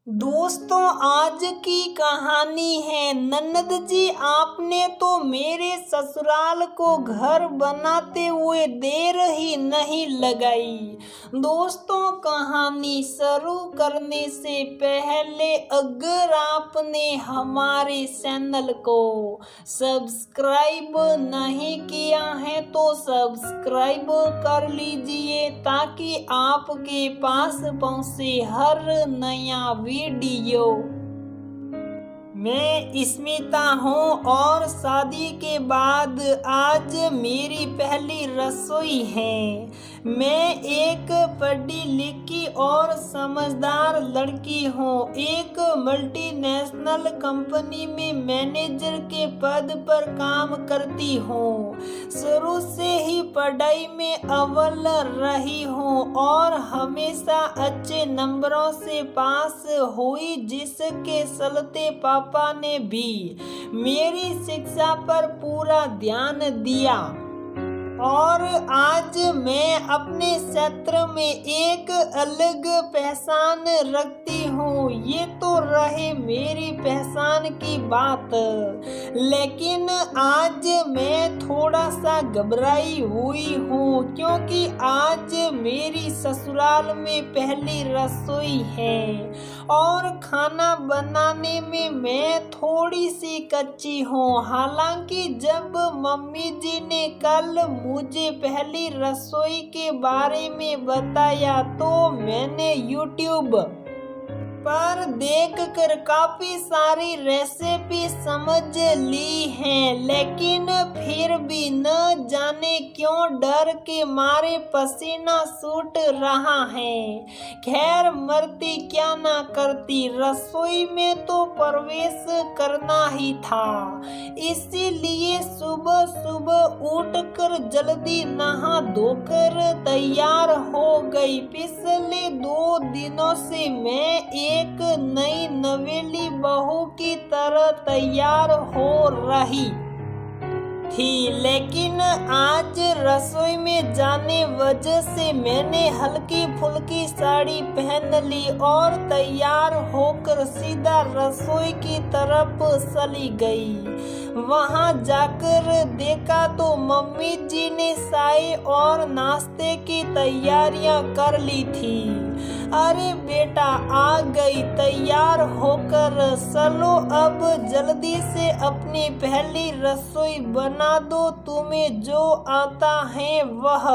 दोस्तों, आज की कहानी है। ननद जी, आपने तो मेरे ससुराल को घर बनाते हुए देर ही नहीं लगाई। दोस्तों, कहानी शुरू करने से पहले अगर आपने हमारे चैनल को सब्सक्राइब नहीं किया है तो सब्सक्राइब कर लीजिए ताकि आपके पास पहुंचे हर नया वीडियो। मैं स्मिता हूँ और शादी के बाद आज मेरी पहली रसोई है। मैं एक पढ़ी लिखी और समझदार लड़की हूँ। एक मल्टीनेशनल कंपनी में मैनेजर के पद पर काम करती हूँ। शुरू से ही पढ़ाई में अव्वल रही हूँ और हमेशा अच्छे नंबरों से पास हुई, जिसके चलते पापा ने भी मेरी शिक्षा पर पूरा ध्यान दिया और आज मैं अपने क्षेत्र में एक अलग पहचान रखती हूँ। ये तो रहे मेरी पहचान की बात, लेकिन आज मैं थोड़ा सा घबराई हुई हूँ क्योंकि आज मेरी ससुराल में पहली रसोई है और खाना बनाने में मैं थोड़ी सी कच्ची हूँ। हालांकि जब मम्मी जी ने कल मुझे पहली रसोई के बारे में बताया तो मैंने YouTube पर देखकर काफी सारी रेसिपी समझ ली हैं, लेकिन फिर भी न जाने क्यों डर के मारे पसीना छूट रहा है। खैर, मरती क्या ना करती, रसोई में तो प्रवेश करना ही था। इसीलिए सुबह सुबह उठकर जल्दी नहा धोकर तैयार हो गई। पिछले 2 दिनों से मैं एक नई नवेली बहू की तरह तैयार हो रही थी, लेकिन आज रसोई में जाने वजह से मैंने हल्की फुल्की साड़ी पहन ली और तैयार होकर सीधा रसोई की तरफ चली गई। वहां जाकर देखा तो मम्मी जी ने चाय और नाश्ते की तैयारियां कर ली थी। अरे बेटा, आ गई तैयार होकर, चलो अब जल्दी से अपनी पहली रसोई बना दो। तुम्हें जो आता है वह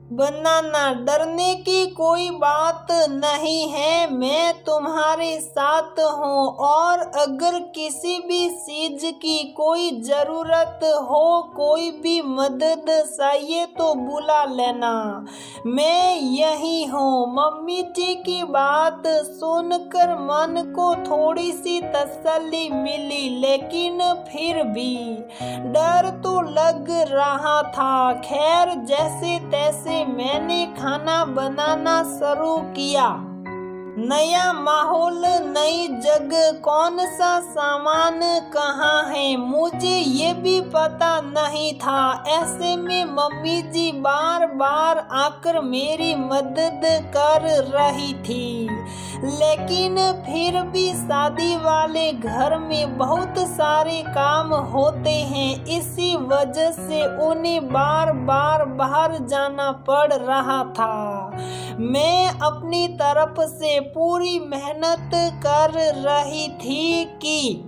बनाना, डरने की कोई बात नहीं है। मैं तुम्हारे साथ हूँ और अगर किसी भी चीज की कोई जरूरत हो, कोई भी मदद चाहिए तो बुला लेना, मैं यही हूँ। मम्मी जी की बात सुनकर मन को थोड़ी सी तसल्ली मिली, लेकिन फिर भी डर तो लग रहा था। खैर, जैसे तैसे मैंने खाना बनाना शुरू किया। नया माहौल, नई जगह, कौन सा सामान कहाँ है मुझे ये भी पता नहीं था। ऐसे में मम्मी जी बार बार आकर मेरी मदद कर रही थी, लेकिन फिर भी शादी वाले घर में बहुत सारे काम होते हैं, इसी वजह से उन्हें बार बार बाहर जाना पड़ रहा था। मैं अपनी तरफ से पूरी मेहनत कर रही थी कि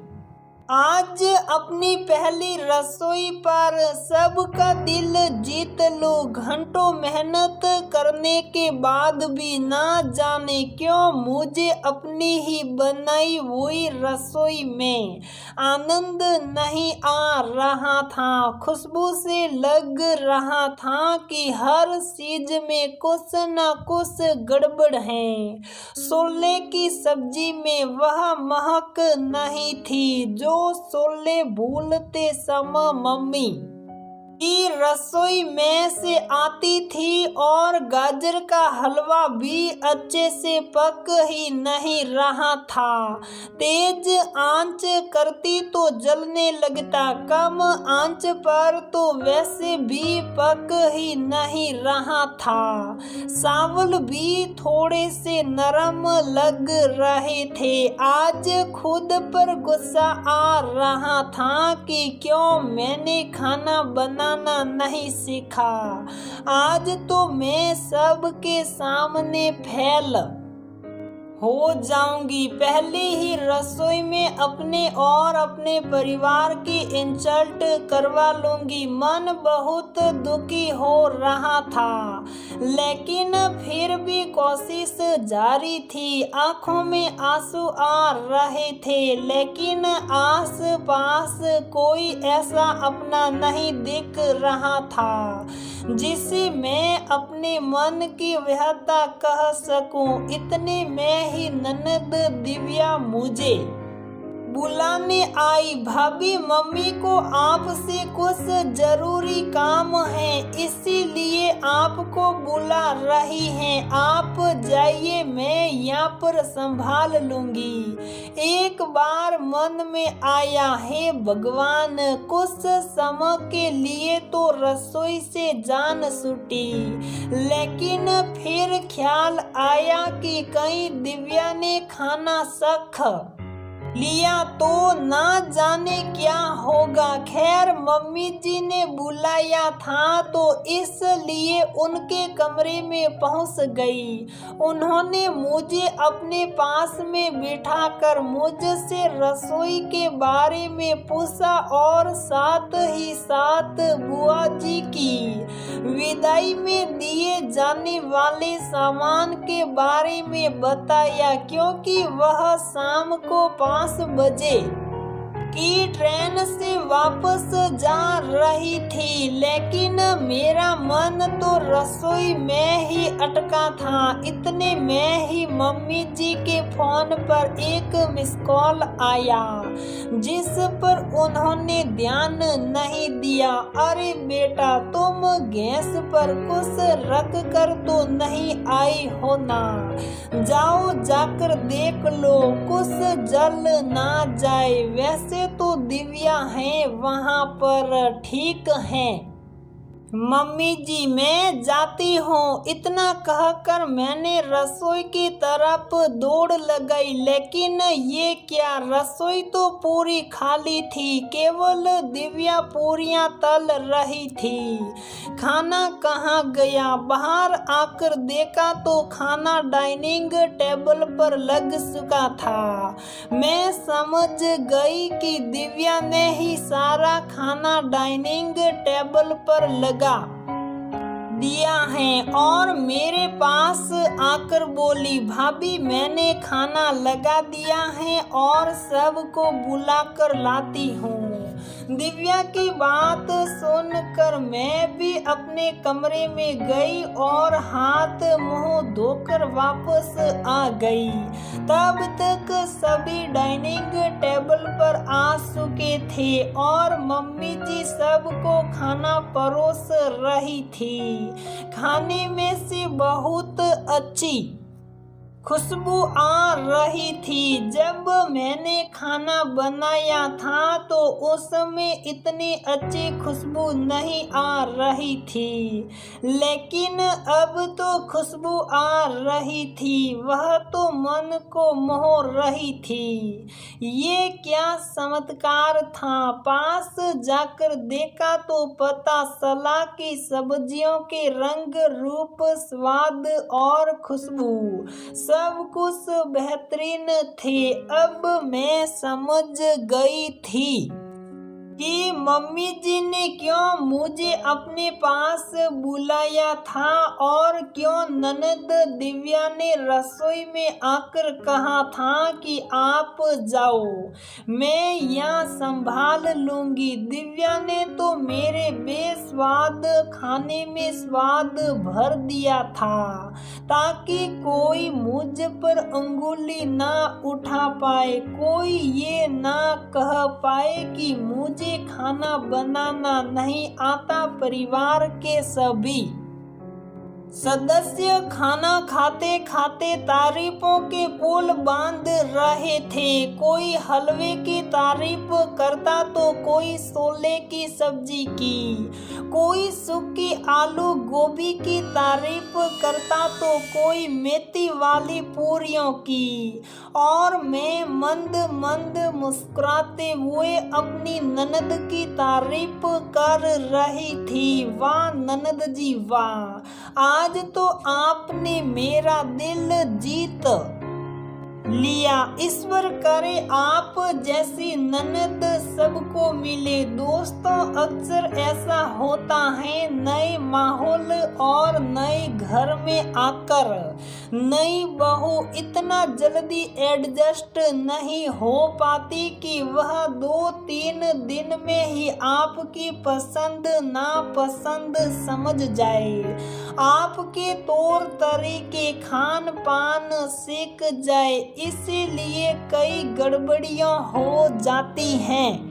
आज अपनी पहली रसोई पर सबका दिल जीत लूं। घंटों मेहनत करने के बाद भी ना जाने क्यों मुझे अपनी ही बनाई हुई रसोई में आनंद नहीं आ रहा था। खुशबू से लग रहा था कि हर चीज में कुछ न कुछ गड़बड़ है। छोले की सब्जी में वह महक नहीं थी जो छोले भूलते समय मम्मी की रसोई में से आती थी और गाजर का हलवा भी अच्छे से पक ही नहीं रहा था। तेज आंच करती तो जलने लगता, कम आंच पर तो वैसे भी पक ही नहीं रहा था। चावल भी थोड़े से नरम लग रहे थे। आज खुद पर गुस्सा आ रहा था कि क्यों मैंने खाना बनाना नहीं सीखा। आज तो मैं सबके सामने फेल हो जाऊंगी। पहले ही रसोई में अपने और अपने परिवार की इंसल्ट करवा लूंगी। मन बहुत दुखी हो रहा था, लेकिन फिर भी कोशिश जारी थी। आंखों में आंसू आ रहे थे, लेकिन आस पास कोई ऐसा अपना नहीं दिख रहा था जिसे मैं अपने मन की व्यथा कह सकूं। इतने में ही ननद दिव्या मुझे बुलाने आई। भाभी, मम्मी को आपसे कुछ जरूरी काम है, इसीलिए आपको बुला रही हैं। आप जाइए, मैं यहाँ पर संभाल लूंगी। एक बार मन में आया, हे भगवान, कुछ समय के लिए तो रसोई से जान छूटी, लेकिन फिर ख्याल आया कि कहीं दिव्या ने खाना सख लिया तो ना जाने क्या होगा। खैर, मम्मी जी ने बुलाया था तो इसलिए उनके कमरे में पहुंच गई। उन्होंने मुझे अपने पास में बिठाकर मुझसे रसोई के बारे में पूछा और साथ ही साथ बुआ जी की विदाई में दिए जाने वाले सामान के बारे में बताया, क्योंकि वह शाम को 5 बजे की ट्रेन से वापस जा रही थी। लेकिन मेरा मन तो रसोई में ही अटका था। इतने में ही मम्मी जी के फोन पर एक मिस कॉल आया, जिस पर उन्होंने ध्यान नहीं दिया। अरे बेटा, तुम गैस पर कुछ रख कर तो नहीं आई हो ना? जाओ, जाकर देख लो कुछ जल ना जाए। वैसे तो दिव्या है वहां पर, ठीक है मम्मी जी, मैं जाती हूँ। इतना कहकर मैंने रसोई की तरफ दौड़ लगाई, लेकिन ये क्या, रसोई तो पूरी खाली थी। केवल दिव्या पूरियां तल रही थी। खाना कहाँ गया? बाहर आकर देखा तो खाना डाइनिंग टेबल पर लग चुका था। मैं समझ गई कि दिव्या ने ही सारा खाना डाइनिंग टेबल पर लगा दिया है और मेरे पास आकर बोली, भाभी, मैंने खाना लगा दिया है और सबको बुलाकर लाती हूँ। दिव्या की बात सुनकर मैं भी अपने कमरे में गई और हाथ मुंह धोकर वापस आ गई। तब तक सभी डाइनिंग टेबल पर आ चुके थे और मम्मी जी सबको खाना परोस रही थी। खाने में से बहुत अच्छी खुशबू आ रही थी। जब मैंने खाना बनाया था तो उसमें इतनी अच्छी खुशबू नहीं आ रही थी, लेकिन अब तो खुशबू आ रही थी। वह तो मन को मोह रही थी। ये क्या चमत्कार था? पास जाकर देखा तो पता चला कि सब्जियों के रंग, रूप, स्वाद और खुशबू सब कुछ बेहतरीन थे। अब मैं समझ गई थी कि मम्मी जी ने क्यों मुझे अपने पास बुलाया था और क्यों ननद दिव्या ने रसोई में आकर कहा था कि आप जाओ, मैं यहाँ संभाल लूंगी। दिव्या ने तो मेरे बेस्वाद खाने में स्वाद भर दिया था ताकि कोई मुझ पर अंगुली ना उठा पाए, कोई ये ना कह पाए कि मुझे मुझे खाना बनाना नहीं आता। परिवार के सभी सदस्य खाना खाते खाते तारीफों के पुल बांध रहे थे। कोई हलवे की तारीफ करता तो कोई छोले की सब्जी की, कोई सूखी आलू गोभी की तारीफ करता तो कोई मेथी वाली पूरियों की। और मैं मंद मंद मुस्कुराते हुए अपनी ननद की तारीफ कर रही थी। वाह ननद जी वाह, आज तो आपने मेरा दिल जीत लिया। ईश्वर करे आप जैसी ननद सबको मिले। दोस्तों अक्सर ऐसा होता है, नए माहौल और नए घर में आकर नई बहू इतना जल्दी एडजस्ट नहीं हो पाती कि वह 2-3 दिन में ही आपकी पसंद नापसंद समझ जाए, आपके तौर तरीके खान पान सीख जाए। इसीलिए कई गड़बड़ियां हो जाती हैं।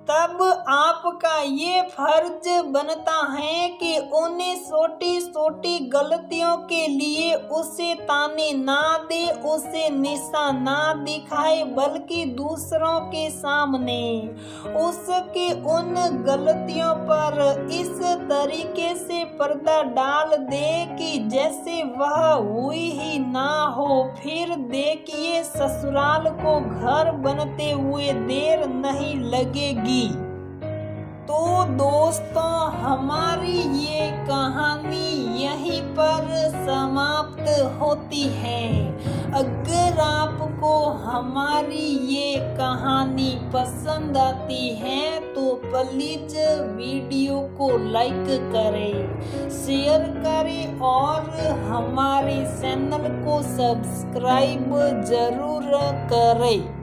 तब आपका ये फर्ज बनता है कि उन्हें छोटी छोटी गलतियों के लिए उसे ताने ना दे, उसे निशा ना दिखाए, बल्कि दूसरों के सामने उसकी उन गलतियों पर इस तरीके से पर्दा डाल दे कि जैसे वह हुई ही ना हो। फिर देखिए ससुराल को घर बनते हुए देर नहीं लगेगी। तो दोस्तों हमारी ये कहानी यहीं पर समाप्त होती है। अगर आपको हमारी ये कहानी पसंद आती है तो प्लीज वीडियो को लाइक करें, शेयर करें और हमारे चैनल को सब्सक्राइब जरूर करें।